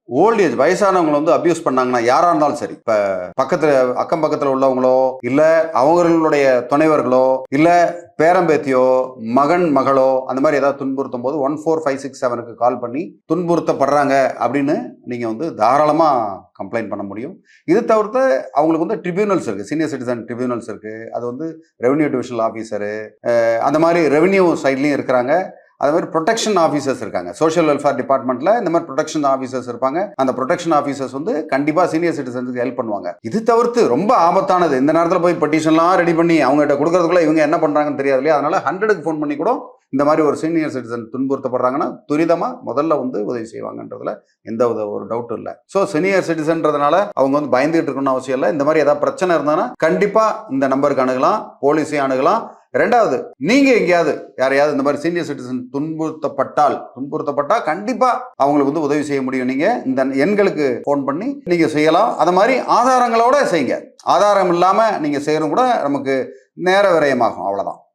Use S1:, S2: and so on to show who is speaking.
S1: Old age வயசானவங்களை வந்து abuse பண்ணாங்கன்னா யாரா இருந்தாலும் சரி, இப்ப பக்கத்துல அக்கம் பக்கத்துல உள்ளவங்களோ இல்ல அவர்களுடைய துணைவர்களோ இல்ல பேரம்பேத்தியோ மகன் மகளோ அந்த மாதிரி ஏதாவது துன்புறுத்தும் போது 14567க்கு கால் பண்ணி துன்புறுத்தப்படுறாங்க அப்படின்னு நீங்க வந்து தாராளமா கம்ப்ளைண்ட் பண்ண முடியும். இது தவிர்த்து அவங்களுக்கு வந்து ட்ரிபியூனல்ஸ் இருக்கு, சீனியர் சிட்டிசன் ட்ரிபியூனல்ஸ் இருக்கு. அது வந்து ரெவன்யூ டிவிஷனல் ஆஃபீஸரு அந்த மாதிரி ரெவன்யூ சைட்லயும் இருக்கிறாங்க. அது மாதிரி ப்ரொடெக்ஷன் ஆஃபீஸர்ஸ் இருக்காங்க. சோஷியல் வெல்ஃபேர் டிபார்ட்மெண்ட்ல இந்த மாதிரி ப்ரொடெக்ஷன் ஆஃபீஸர்ஸ் இருப்பாங்க. அந்த ப்ரொடெக்ஷன் ஆஃபீஸர்ஸ் வந்து கண்டிப்பா சீனியர் சிட்டிசன்ஸுக்கு ஹெல்ப் பண்ணுவாங்க. இது தவிர்த்து ரொம்ப ஆபத்தானது, இந்த நேரத்தில் போய் பெட்டிஷன்லாம் ரெடி பண்ணி அவங்ககிட்ட கொடுக்கறதுக்குள்ள இவங்க என்ன பண்றாங்கன்னு தெரியாது இல்லையா? அதனால 100க்கு ஃபோன் பண்ணி கூட இந்த மாதிரி ஒரு சீனியர் சிட்டிசன் துன்புறுத்தப்படுறாங்கன்னா துரிதமா முதல்ல வந்து உதவி செய்வாங்கன்றதுல எந்த ஒரு டவுட்டும் இல்லை. ஸோ சீனியர் சிட்டிசன்றதுனால அவங்க வந்து பயந்துகிட்டு இருக்கணும்னு அவசியம் இல்லை. இந்த மாதிரி ஏதாவது பிரச்சனை இருந்தாங்கன்னா கண்டிப்பா இந்த நம்பருக்கு அணுகலாம், போலீஸையும் அணுகலாம். ரெண்டாவது, நீங்க எங்கேயாவது யாரையாவது இந்த மாதிரி சீனியர் சிட்டிசன் துன்புறுத்தப்பட்டா கண்டிப்பா அவங்களுக்கு வந்து உதவி செய்ய முடியும். நீங்க இந்த எண்களுக்கு போன் பண்ணி நீங்க செய்யலாம். அது மாதிரி ஆதாரங்களோட செய்யுங்க. ஆதாரம் இல்லாம நீங்க செய்யறது கூட நமக்கு நேர விரயமாகும், அவ்வளவுதான்.